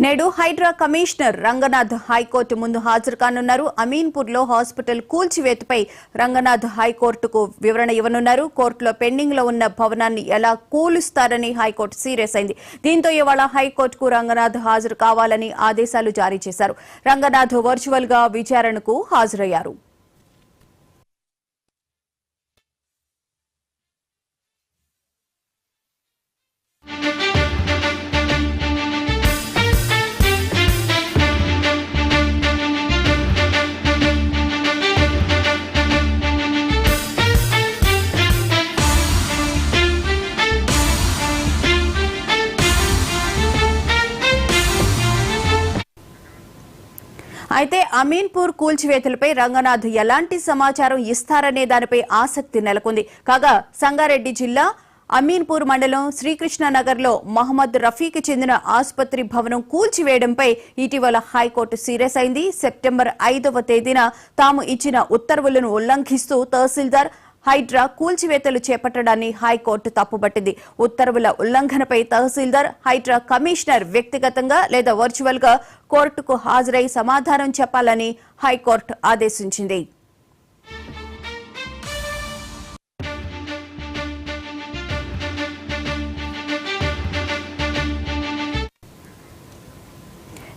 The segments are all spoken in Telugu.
నేడు హైడ్రా కమిషనర్ రంగనాథ్ హైకోర్టు ముందు హాజరు కానున్నారు. అమీన్పూర్లో హాస్పిటల్ కూల్చివేతపై రంగనాథ్ హైకోర్టుకు వివరణ ఇవ్వనున్నారు. కోర్టులో పెండింగ్ లో ఉన్న భవనాన్ని ఎలా కూలుస్తారని హైకోర్టు సీరియస్ అయింది. దీంతో ఇవాళ హైకోర్టుకు రంగనాథ్ హాజరు కావాలని ఆదేశాలు జారీ చేశారు. రంగనాథ్ వర్చువల్ గా విచారణకు హాజరయ్యారు. అయితే అమీన్పూర్ కూల్చివేతలపై రంగనాథ్ ఎలాంటి సమాచారం ఇస్తారనే దానిపై ఆసక్తి నెలకొంది. కాగా సంగారెడ్డి జిల్లా అమీన్పూర్ మండలం శ్రీకృష్ణనగర్లో మహమ్మద్ రఫీకి చెందిన ఆసుపత్రి భవనం కూల్చివేయడంపై ఇటీవల హైకోర్టు సీరియస్ అయింది. సెప్టెంబర్ 5వ తేదీన తాము ఇచ్చిన ఉత్తర్వులను ఉల్లంఘిస్తూ తహసీల్దార్ హైడ్రా కూల్చివేతలు చేపట్టడాన్ని హైకోర్టు తప్పుబట్టింది. ఉత్తర్వుల ఉల్లంఘనపై తహసీల్దార్ హైడ్రా కమిషనర్ వ్యక్తిగతంగా లేదా వర్చువల్ గా కోర్టుకు హాజరై సమాధానం చెప్పాలని హైకోర్టు ఆదేశించింది.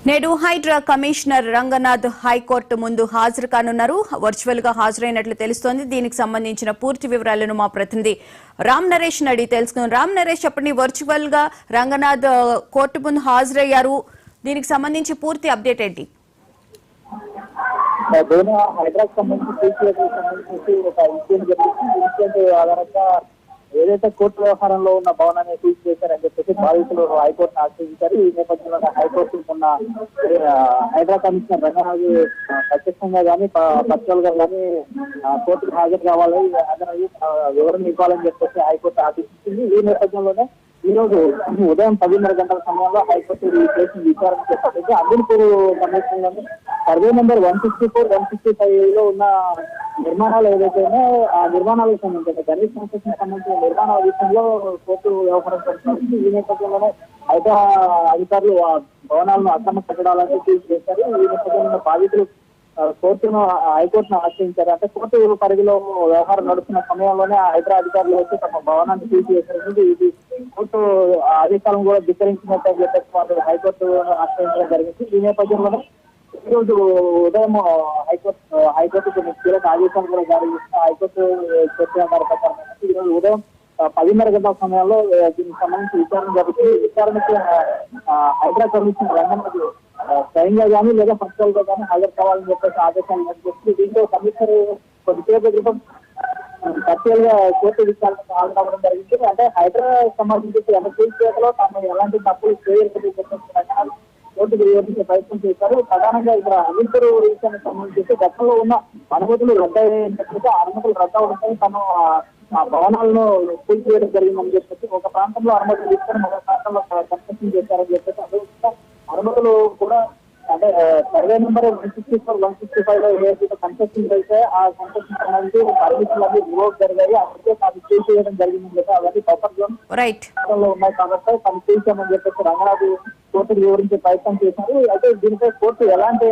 నేడు హైడ్రా కమిషనర్ రంగనాథ్ హైకోర్టు ముందు హాజరు కానున్నారు. వర్చువల్ గా హాజరైనట్లు తెలుస్తోంది. దీనికి సంబంధించిన పూర్తి వివరాలను మా ప్రతినిధి రామ్ నరేష్ అడిగి తెలుసుకుందాం. రామ్ నరేష్, చెప్పండి, వర్చువల్ గా రంగనాథ్ కోర్టు ముందు హాజరయ్యారు. దీనికి సంబంధించి పూర్తి అప్డేట్ ఏంటి? హైదరాబాద్ సంబంధించి ఒక ఇన్సిడెంట్ ఆధారంగా ఏదైతే కోర్టు వ్యవహారంలో ఉన్న భవనాన్ని సీజ్ చేశారని చెప్పేసి బాధితులు హైకోర్టును ఆశ్రయించారు. ఈ నేపథ్యంలో హైకోర్టు మొన్న హైదరాబాద్ కమిషనర్ రంగనాథ్ ప్రత్యక్షంగా కానీ వర్చువల్ గా కానీ కోర్టుకు హాజరు కావాలి, హాజరయ్యి వివరణ ఇవ్వాలని చెప్పేసి హైకోర్టు ఆదేశించింది. ఈ నేపథ్యంలోనే ఈ రోజు ఉదయం 10:30 గంటల సమయంలో హైకోర్టు ఈ కేసును విచారణ చేపట్టింది. అమీన్పూర్ కమిషన్లోని సర్వే నెంబర్ 164, 165 లో ఉన్న నిర్మాణాలు ఏదైతే ఆ నిర్మాణాలకు సంబంధించిన గణేష్ కన్స్ట్రక్షన్ సంబంధించిన నిర్మాణాల విషయంలో కోర్టు వ్యవహారం చేస్తుంది. ఈ నేపథ్యంలోనే అయితే అధికారులు ఆ భవనాలను అక్రమ కట్టడాలని సీజ్ చేశారు. ఈ నేపథ్యంలో బాధితులు హైకోర్టును ఆశ్రయించారు. అంటే కోర్టు పరిధిలో వ్యవహారం నడుస్తున్న సమయంలోనే హైదరాబాద్ అధికారులు వచ్చి తమ భవనాన్ని సీజ్ చేశారు. ఇది కోర్టు ఆదేశాలను కూడా ధిక్కరించినట్టు చెప్పేసి వాళ్ళు హైకోర్టు ఆశ్రయించడం జరిగింది. ఈ నేపథ్యంలోనే ఈ రోజు ఉదయం హైకోర్టు కొన్ని కీలక ఆదేశాలు కూడా జారీ చేసిన హైకోర్టు చెప్పిన ప్రకారం ఈ రోజు ఉదయం 10:30 గంటల సమయంలో దీనికి సంబంధించి విచారణ జరుగుతుంది. విచారణకి హైదరాబాద్ కమిషనర్ రంగనాథ్ స్వయంగా కానీ లేదా పర్సనల్ గా కానీ హాజరు కావాలని చెప్పేసి ఆదేశాలు నడుస్తుంది. దీంతో కమిషనర్ కొద్దిసేపు క్రితం పర్సనల్ గా కోర్టు విచారణకు హాజరు అవ్వడం జరిగింది. అంటే హైదరాబాద్ సంబంధించి ఎమర్జెన్సీలో తాము ఎలాంటి తప్పులు చేయలేదని చెప్పేసి కోర్టుకు వివరించే ప్రయత్నం చేశారు. ప్రధానంగా ఇక్కడ అమీన్పూర్ విషయానికి సంబంధించి గతంలో ఉన్న అనుమతులు రద్దయినట్లయితే ఆ అనుమతులు రద్దవడంపై తమ ఆ భవనాలను కూల్చివేయడం జరిగిందని చెప్పేసి ఒక ప్రాంతంలో అనుమతులు తీసుకొని మరో ప్రాంతంలో కన్స్ట్రక్షన్ చేశారని చెప్పేసి అదే అనుమతులు కూడా అంటే సర్వే నెంబర్ 164, 165 లో ఏదైతే కన్స్ట్రక్షన్ అయితే ఆ కన్స్ట్రక్షన్ సంబంధించి పర్మిషన్లు అన్ని రివోక్ జరిగాయి. అందుకే అది చేసేయడం జరిగిందని చెప్పి అవన్నీ బఫర్ జోన్ లో ఉన్నాయి కాబట్టి తను చేసామని చెప్పేసి రంగనాథ్ కోర్టుకు వివరించే ప్రయత్నం చేశారు. అయితే దీనిపై కోర్టు ఎలాంటి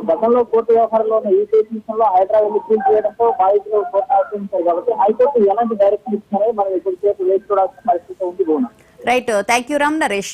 గతంలో కోర్టు వ్యవహారంలో ఉన్న ఈ కేసు విషయంలో హైదరాబాద్ సీల్ చేయడంతో బాధితులు కోర్టు ఆశ్రయించారు కాబట్టి హైకోర్టు ఎలాంటి డైరెక్షన్ ఇస్తున్నారో మనం ఇప్పుడు వేసి చూడాల్సిన పరిస్థితి ఉంది. Right, thank you Ram Naresh.